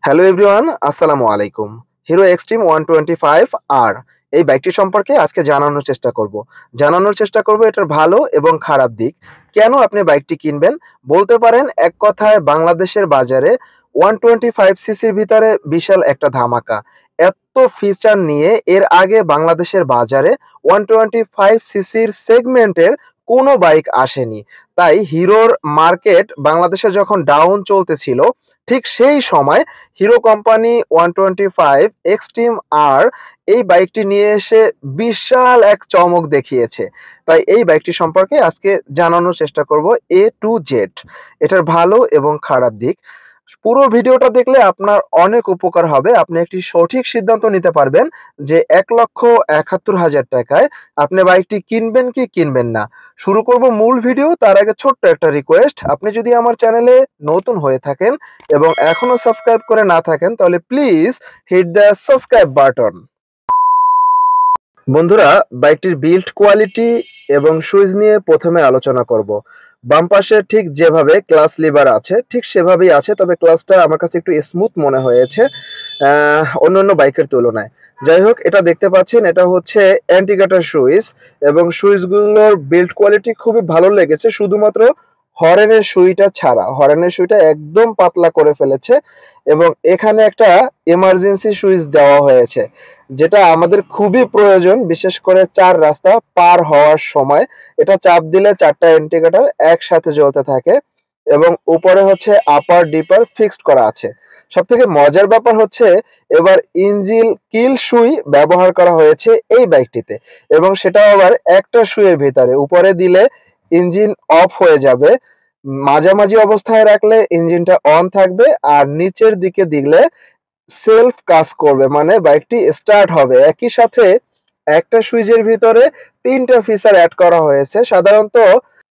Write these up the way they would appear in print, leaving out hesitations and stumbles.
Hello everyone, আসসালামু আলাইকুম। Hero extreme 125 আর এই বাইকটি সম্পর্কে আজকে জানানোর চেষ্টা করব এটার ভালো এবং খারাপ দিক। কেন আপনি বাইকটি কিনবেন? বলতে পারেন এক কথায় বাংলাদেশের বাজারে 125 সিসির ভিতরে বিশাল একটা ধামাকা। এত ফিচার নিয়ে এর আগে বাংলাদেশের বাজারে 125 সিসির সেগমেন্টের কোনো বাইক আসেনি। তাই হিরোর মার্কেট বাংলাদেশে যখন ডাউন চলতেছিল, ঠিক সেই সময় হিরো কোম্পানি 125 এক্সট্রিম আর এই বাইকটি নিয়ে এসে বিশাল এক চমক দেখিয়েছে। তাই এই বাইকটি সম্পর্কে আজকে জানানোর চেষ্টা করব এ টু জেড, এটার ভালো এবং খারাপ দিক। পুরো ভিডিওটা দেখলে আপনার অনেক উপকার হবে। আপনি একটি সঠিক সিদ্ধান্ত নিতে পারবেন যে ১,৭১,০০০ টাকায় আপনি বাইকটি কিনবেন কি কিনবেন না। শুরু করব মূল ভিডিও। তার আগে ছোট্ট একটা রিকোয়েস্ট, আপনি যদি আমার চ্যানেলে নতুন হয়ে থাকেন এবং এখনো সাবস্ক্রাইব করে না থাকেন তাহলে please hit the subscribe button. বন্ধুরা, বাইকটির বিল্ড কোয়ালিটি এবং সুইচ নিয়ে প্রথমে আলোচনা করব। বাম পাশে ঠিক যেভাবে ক্লাচ লিভার আছে ঠিক সেভাবেই আছে, তবে ক্লাচটা আমার কাছে একটু স্মুথ মনে হয়েছে অন্যান্য বাইকের তুলনায়। যাই হোক, এটা দেখতে পাচ্ছেন, এটা হচ্ছে অ্যান্টিকাটার সুইচ এবং সুইচগুলোর বিল্ড কোয়ালিটি খুবই ভালো লেগেছে। শুধুমাত্র হর্নের সুইটা ছাড়া, হর্নের সুইটা একদম পাতলা করে ফেলেছে এবং এখানে একটা এমার্জেন্সি সুইচ দেওয়া হয়েছে, যেটা আমাদের খুবই প্রয়োজন, বিশেষ করে চার রাস্তা পার হওয়ার সময়। এটা চাপ দিলে চারটা ইন্ডিকেটর একসাথে জ্বলতে থাকে এবং উপরে হচ্ছে আপার ডিপার ফিক্সড করা আছে। সব থেকে মজার ব্যাপার হচ্ছে এবার ইঞ্জিন কিল সুই ব্যবহার করা হয়েছে এই বাইকটিতে, এবং সেটাও আবার একটা সুইয়ের ভিতরে। উপরে দিলে ইঞ্জিন অফ হয়ে যাবে, মাঝামাঝি অবস্থায় রাখলে ইঞ্জিনটা অন থাকবে, আর নিচের দিকে দিলে সেলফ কাজ করবে, মানে বাইকটি স্টার্ট হবে। একই সাথে একটা সুইচের ভিতরে তিনটা ফিচার অ্যাড করা হয়েছে। সাধারণত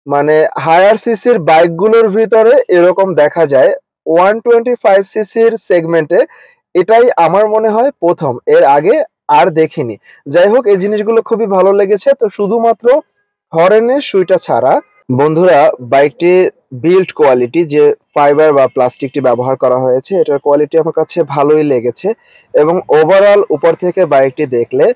মানে হায়ার সিসির বাইকগুলোর ভিতরে এরকম দেখা যায়, 125 সিসির সেগমেন্টে এটাই আমার মনে হয় প্রথম, এর আগে আর দেখিনি। যাই হোক, এই জিনিসগুলো খুবই ভালো লেগেছে। তো শুধুমাত্র হর্নের সুইটা ছাড়া বন্ধুরা, বাইকটির বিল্ড কোয়ালিটি, যে ফাইবার বা প্লাস্টিকটি ব্যবহার করা হয়েছে, এটার কোয়ালিটি আমার কাছে ভালোই লেগেছে। এবং ওভারঅল উপর থেকে বাইকটি দেখলে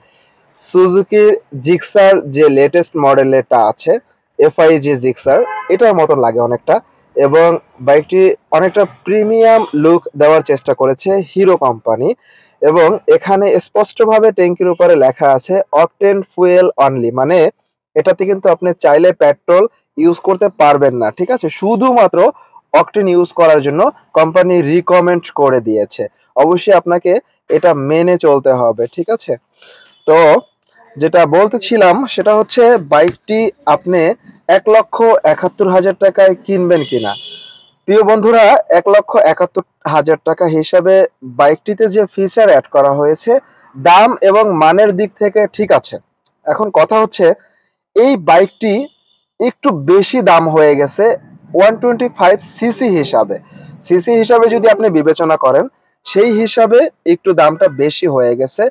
সুজুকির জিক্সার যে লেটেস্ট মডেলেরটা আছে, এফআইজি জিক্সার, এটার মতন লাগে অনেকটা। এবং বাইকটি অনেকটা প্রিমিয়াম লুক দেওয়ার চেষ্টা করেছে হিরো কোম্পানি। এবং এখানে স্পষ্টভাবে ট্যাঙ্কির উপরে লেখা আছে অকটেন ফুয়েল অনলি, মানে এটাতে কিন্তু আপনি চাইলে পেট্রোল ইউজ করতে পারবেন না, ঠিক আছে? শুধুমাত্র অকটেন ইউজ করার জন্য কোম্পানি রিকমেন্ড করে দিয়েছে। অবশ্যই আপনাকে এটা মেনে চলতে হবে, ঠিক আছে? তো যেটা বলতেছিলাম সেটা হচ্ছে বাইকটি আপনি ১,৭১,০০০ টাকায় কিনবেন কিনা। প্রিয় বন্ধুরা, ১,৭১,০০০ টাকা হিসাবে বাইকটিতে যে ফিচার অ্যাড করা হয়েছে, দাম এবং মানের দিক থেকে ঠিক আছে। এখন কথা হচ্ছে এই বাইকটি একটু বেশি দাম হয়ে গেছে 125 সিসি হিসাবে। সিসি হিসাবে যদি আপনি বিবেচনা করেন, সেই হিসাবে একটু দামটা বেশি হয়ে গেছে।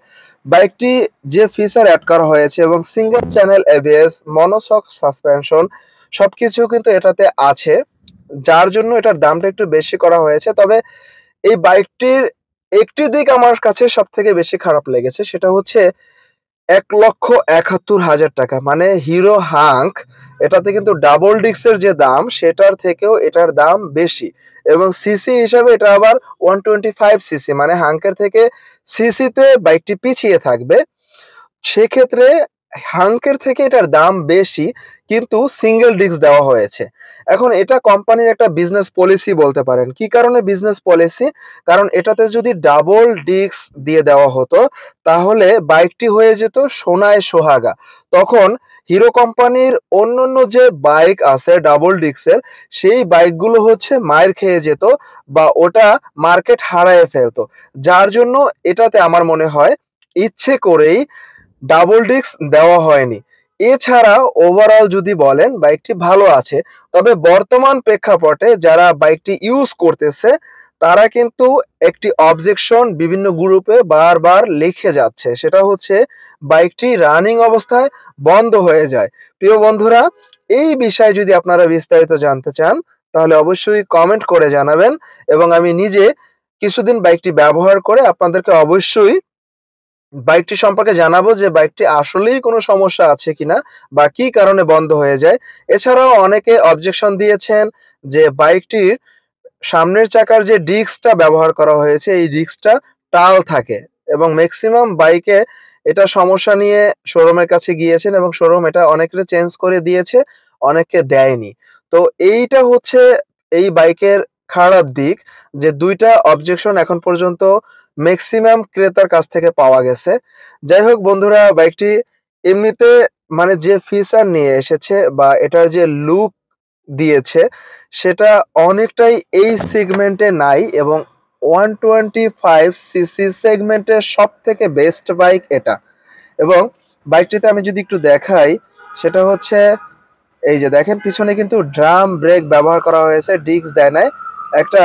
বাইকটি যে ফিচার অ্যাড করা হয়েছে এবং single channel ABS, monoshock suspension সবকিছু কিন্তু এটাতে আছে, যার জন্য এটার দামটা একটু বেশি করা হয়েছে। তবে এই বাইকটির একটি দিক আমার কাছে সব থেকে বেশি খারাপ লেগেছে, সেটা হচ্ছে ১,৭১,০০০ টাকা, মানে হিরো হাঙ্ক, এটাতে কিন্তু ডাবল ডিস্কের যে দাম সেটার থেকেও এটার দাম বেশি। এবং সিসি হিসাবে এটা আবার 125 সিসি, মানে হাঙ্কের থেকে সিসিতে বাইকটি পিছিয়ে থাকবে। সেক্ষেত্রে হাঙ্কের থেকে এটার দাম বেশি, কিন্তু সিঙ্গেল ডিস্ক দেওয়া হয়েছে। এখন এটা কোম্পানির একটা বিজনেস পলিসি বলতে পারেন। কি কারণে বিজনেস পলিসি? কারণ এটাতে যদি ডাবল ডিস্ক দিয়ে দেওয়া হতো তাহলে বাইকটি হয়ে যেত সোনায় সোহাগা। তখন হিরো কোম্পানির অন্যান্য যে বাইক আছে ডাবল ডিস্কের, সেই বাইকগুলো হচ্ছে মাইর খেয়ে যেত বা ওটা মার্কেট হারায় ফেলতো। যার জন্য এটাতে আমার মনে হয় ইচ্ছে করেই ডাবল ডিস্ক দেওয়া হয়নি। এছাড়া ওভারঅল যদি বলেন, বাইকটি ভালো আছে। তবে বর্তমান প্রেক্ষাপটে যারা বাইকটি ইউজ করতেছে তারা কিন্তু একটি অবজেকশন বিভিন্ন গ্রুপে বারবার লিখে যাচ্ছে, সেটা হচ্ছে বাইকটি রানিং অবস্থায় বন্ধ হয়ে যায়। প্রিয় বন্ধুরা, এই বিষয়ে যদি আপনারা বিস্তারিত জানতে চান তাহলে অবশ্যই কমেন্ট করে জানাবেন এবং আমি নিজে কিছুদিন বাইকটি ব্যবহার করে আপনাদেরকে অবশ্যই বাইকটি সম্পর্কে জানাবো যে বাইকটি আসলেই কোনো সমস্যা আছে কিনা বা কি কারণে বন্ধ হয়ে যায়। এছাড়াও অনেকে অবজেকশন দিয়েছেন যে বাইকটির সামনের চাকার যে ডিস্কটা ব্যবহার করা হয়েছে এই ডিস্কটা টাল থাকে এবং ম্যাক্সিমাম বাইকে এটা সমস্যা নিয়ে শোরুমের কাছে গিয়েছেন এবং শোরুম এটা অনেকের চেঞ্জ করে দিয়েছে, অনেককে দেয়নি। তো এইটা হচ্ছে এই বাইকের খারাপ দিক যে ২ টা অবজেকশন এখন পর্যন্ত ম্যাক্সিমাম ক্রেতার কাছ থেকে পাওয়া গেছে। যাই হোক বন্ধুরা, বাইকটি এমনিতে মানে যে ফিচার নিয়ে এসেছে বা এটার যে লুক দিয়েছে সেটা অনেকটাই এই সেগমেন্টে নাই এবং 125 সিসি সেগমেন্টের সবথেকে বেস্ট বাইক এটা। এবং বাইকটিতে আমি যদি একটু দেখাই সেটা হচ্ছে এই যে দেখেন পিছনে কিন্তু ড্রাম ব্রেক ব্যবহার করা হয়েছে, ডিস্ক দেয় নাই, একটা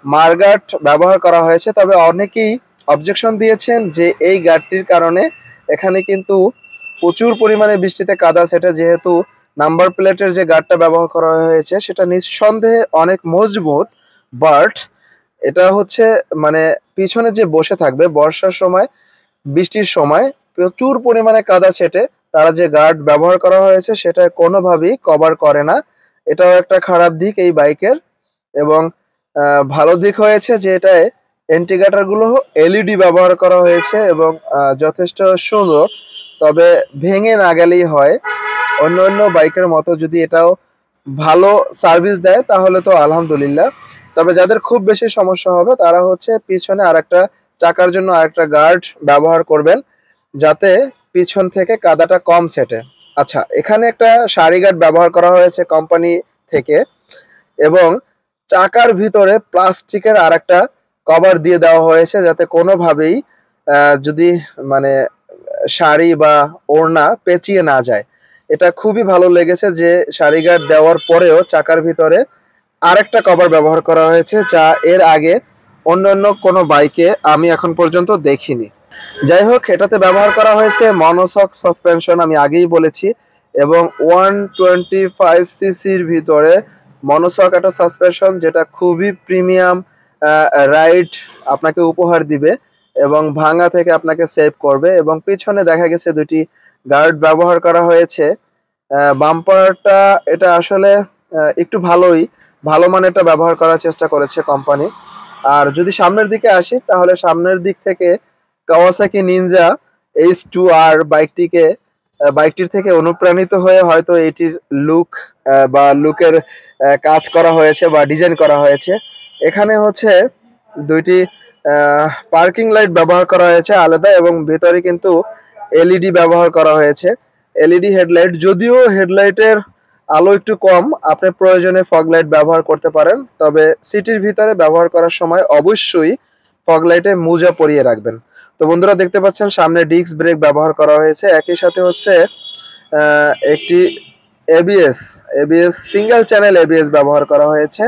মারগাট ব্যবহার করা হয়েছে। তবে অনেকেই অবজেকশন দিয়েছেন যে এই গাড়িটির কারণে এখানে কিন্তু প্রচুর পরিমাণে বৃষ্টিতে কাদা সেটা, যেহেতু নাম্বার প্লেটের যে গার্ডটা ব্যবহার করা হয়েছে সেটা নিঃসন্দেহে অনেক মজবুত, বাট এটা হচ্ছে মানে পিছনে যে বসে থাকবে বর্ষার সময় বৃষ্টির সময় প্রচুর পরিমাণে কাদা ছেটে তারা যে গার্ড ব্যবহার করা হয়েছে সেটা কোনোভাবেই কভার করে না। এটাও একটা খারাপ দিক এই বাইকের। এবং ভালো দিক হয়েছে যে এটায় ইন্ডিকেটর গুলো এলইডি ব্যবহার করা হয়েছে এবং যথেষ্ট সুন্দর। তবে ভেঙে না গেলেই হয়। অন্য বাইকের মতো যদি এটাও ভালো সার্ভিস দেয় তাহলে তো আলহামদুলিল্লাহ। তবে যাদের খুব বেশি সমস্যা হবে তারা হচ্ছে পিছনে আরেকটা চাকার জন্য আরেকটা গার্ড ব্যবহার করবেন যাতে পিছন থেকে কাদাটা কম ছেটে। আচ্ছা, এখানে একটা সারি গার্ড ব্যবহার করা হয়েছে কোম্পানি থেকে এবং চাকার ভিতরে প্লাস্টিকের আরেকটা কভার দিয়ে দেওয়া হয়েছে যাতে কোনোভাবেই যদি মানে শাড়ি বা ওড়না পেঁচিয়ে না যায়। এটা খুবই ভালো লেগেছে যে সারি গার্ড দেওয়ার পরেও চাকার ভিতরে আরেকটা কভার ব্যবহার করা হয়েছে যা এর আগে অন্যান্য কোনো বাইকে আমি এখন পর্যন্ত দেখিনি। যাই হোক, এটাতে ব্যবহার করা হয়েছে মনোসক সাসপেনশন, আমি আগেই বলেছি, এবং 125 সিসির ভিতরে মনোসক একটা সাসপেনশন যেটা খুবই প্রিমিয়াম রাইড আপনাকে উপহার দিবে এবং ভাঙা থেকে আপনাকে সেভ করবে। এবং পিছনে দেখা গেছে দুটি গার্ড ব্যবহার করা হয়েছে। বাম্পারটা এটা আসলে একটু ভালো মানেরটা ব্যবহার করার চেষ্টা করেছে কোম্পানি। আর যদি সামনের দিকে আসি তাহলে সামনের দিক থেকে কাওয়াসাকি নিনজা H2R বাইকটির থেকে অনুপ্রাণিত হয়ে হয়তো এটির লুক বা লুকের কাজ করা হয়েছে বা ডিজাইন করা হয়েছে। এখানে হচ্ছে দুইটি পার্কিং লাইট ব্যবহার করা হয়েছে আলাদা এবং ভেতরে কিন্তু এলইডি ব্যবহার করা হয়েছে। এলইডি হেডলাইট, যদিও হেডলাইটের আলো একটু কম, আপনি প্রয়োজনে ফগ লাইট ব্যবহার করতে পারেন। তবে সিটির ভিতরে ব্যবহার করার সময় অবশ্যই ফগ লাইটে মোজা পরিয়ে রাখবেন। তো বন্ধুরা দেখতে পাচ্ছেন সামনে ডিস্ক ব্রেক ব্যবহার করা হয়েছে, একই সাথে হচ্ছে একটি এবিএস সিঙ্গেল চ্যানেল এবিএস ব্যবহার করা হয়েছে।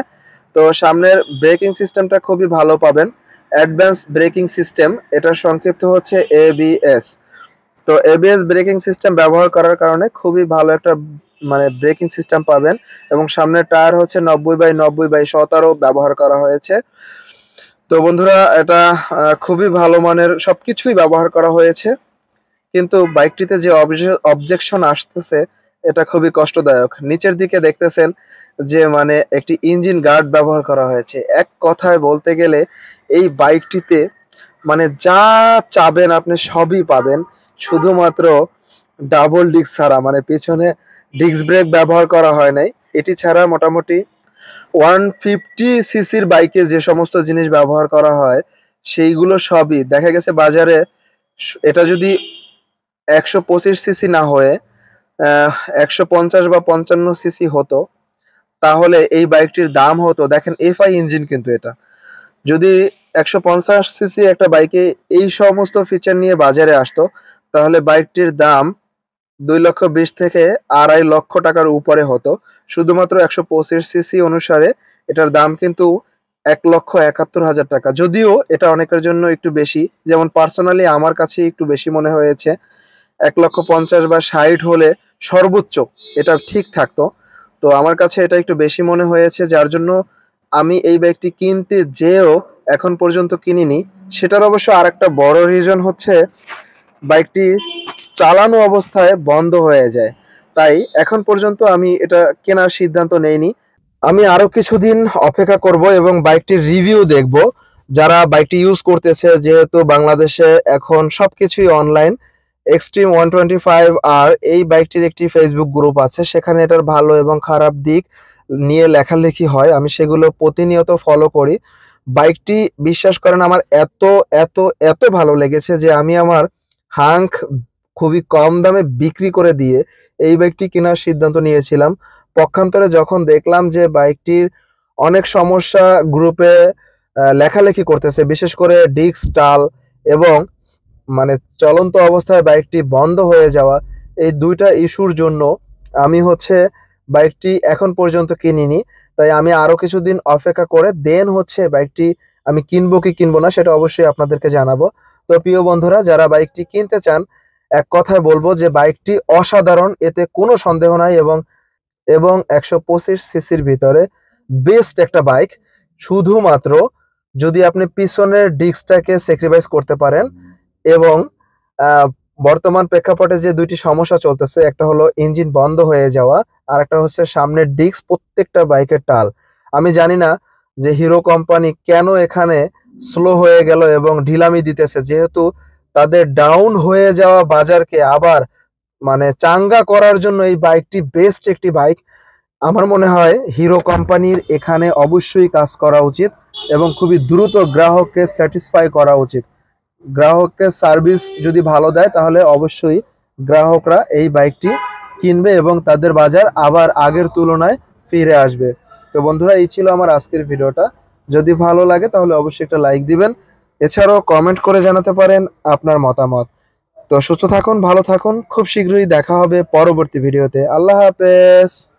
তো সামনের ব্রেকিং সিস্টেমটা খুবই ভালো পাবেন, অ্যাডভান্স ব্রেকিং সিস্টেম, এটার সংক্ষিপ্ত হচ্ছে এবিএস। তো এবিএস ব্রেকিং সিস্টেম ব্যবহার করার কারণে খুবই ভালো একটা মানে ব্রেকিং সিস্টেম পাবেন। এবং সামনের টায়ার হচ্ছে 90/90/17 ব্যবহার করা হয়েছে। তো বন্ধুরা এটা খুবই ভালো মানের সবকিছুই ব্যবহার করা হয়েছে, কিন্তু বাইকটিতে যে অবজেকশন আসতেছে এটা খুবই কষ্টদায়ক। নিচের দিকে দেখতেছেন যে মানে একটি ইঞ্জিন গার্ড ব্যবহার করা হয়েছে। এক কথায় বলতে গেলে এই বাইকটিতে মানে যা চাবেন আপনি সবই পাবেন, শুধুমাত্র ডাবল ডিস্ক ছাড়া, মানে পেছনে ডিস্ক ব্রেক ব্যবহার করা হয় নাই। এটি ছাড়া মোটামুটি 150 সিসির বাইকে যে সমস্ত জিনিস ব্যবহার করা হয় সেইগুলো সবই দেখা গেছে বাজারে। এটা যদি 125 সিসি না হয়ে 150 বা 55 সিসি হতো তাহলে এই বাইকটির দাম হতো, দেখেন এফআই ইঞ্জিন কিন্তু এটা, যদি 150 সিসি একটা বাইকে এই সমস্ত ফিচার নিয়ে বাজারে আসতো তাহলে বাইকটির দাম 2,20,000 থেকে 2.5 লক্ষ টাকার উপরে হতো। শুধুমাত্র 125 সিসি অনুসারে এটার দাম কিন্তু 1,71,000 টাকা। যদিও এটা অনেকের জন্য একটু বেশি, যেমন পার্সোনালি আমার কাছে একটু বেশি মনে হয়েছে। 1,50,000 বা 60 হলে সর্বোচ্চ এটা ঠিক থাকতো। তো আমার কাছে এটা একটু বেশি মনে হয়েছে, যার জন্য আমি এই বাইকটি কিনতে যেয়েও এখন পর্যন্ত কিনিনি, সেটার অবশ্য আরেকটা বড় রিজন হচ্ছে বাইকটি চালানো অবস্থায় বন্ধ হয়ে যায়। তাই এখন পর্যন্ত আমি এটা কেনার সিদ্ধান্ত নেইনি। আমি আরো কিছুদিন অপেক্ষা করব এবং বাইকটির রিভিউ দেখব। যারা বাইকটি ইউজ করতেছে, যেহেতু বাংলাদেশে এখন সবকিছুই অনলাইন, এক্সট্রিম 125 আর এই বাইকটির একটি ফেসবুক গ্রুপ আছে, সেখানে এটার ভালো এবং খারাপ দিক নিয়ে লেখালেখি হয়, আমি সেগুলো প্রতিনিয়ত ফলো করি। বাইকটি বিশ্বাস করেন আমার এত এত এত ভালো লেগেছে যে আমি আমার হাঙ্ক খুবই কম দামে বিক্রি করে দিয়ে এই বাইকটি কেনার সিদ্ধান্ত নিয়েছিলাম। পক্ষান্তরে যখন দেখলাম যে বাইকটির অনেক সমস্যা গ্রুপে লেখালেখি করতেছে, বিশেষ করে ডিস্ক টাল এবং মানে চলন্ত অবস্থায় বাইকটি বন্ধ হয়ে যাওয়া, এই দুইটা ইস্যুর জন্য আমি হচ্ছে বাইকটি এখন পর্যন্ত কিনিনি। তাই আমি আরো কিছুদিন অপেক্ষা করে দেন হচ্ছে বাইকটি আমি কিনবো কি কিনবো না সেটা অবশ্যই আপনাদেরকে জানাবো। তো প্রিয় বন্ধুরা, যারা বাইকটি কিনতে চান, এক কথায় বলবো যে বাইকটি অসাধারণ, এতে কোনো সন্দেহ নাই। এবং এবং 125 সিসির ভিতরে বেস্ট একটা বাইক। শুধুমাত্র যদি আপনি পিছনের ডিস্কটাকে স্যাক্রিফাইস করতে পারেন এবং আহ, বর্তমান প্রেক্ষাপটে যে দুইটি সমস্যা চলতেছে, একটা হলো ইঞ্জিন বন্ধ হয়ে যাওয়া, আর একটা হচ্ছে সামনের ডিস্ক প্রত্যেকটা বাইকের টাল। আমি জানি না যে হিরো কোম্পানি কেন এখানে স্লো হয়ে গেল এবং ঢিলামি দিতেছে, যেহেতু তাদের ডাউন হয়ে যাওয়া বাজারকে আবার মানে চাঙ্গা করার জন্য এই বাইকটি বেস্ট একটি বাইক। আমার মনে হয় হিরো কোম্পানির এখানে অবশ্যই কাজ করা উচিত এবং খুবই দ্রুত গ্রাহককে স্যাটিসফাই করা উচিত। গ্রাহককে সার্ভিস যদি ভালো দেয় তাহলে অবশ্যই গ্রাহকরা এই বাইকটি কিনবে এবং তাদের বাজার আবার আগের তুলনায় ফিরে আসবে। তো বন্ধুরা, এই ছিল আমার আজকের ভিডিওটা। যদি ভালো লাগে তাহলে অবশ্যই একটা লাইক দিবেন। এছাড়াও কমেন্ট করে জানাতে পারেন আপনার মতামত। তো সুস্থ থাকুন, ভালো থাকুন, খুব শীঘ্রই দেখা হবে পরবর্তী ভিডিওতে। আল্লাহ হাফেজ।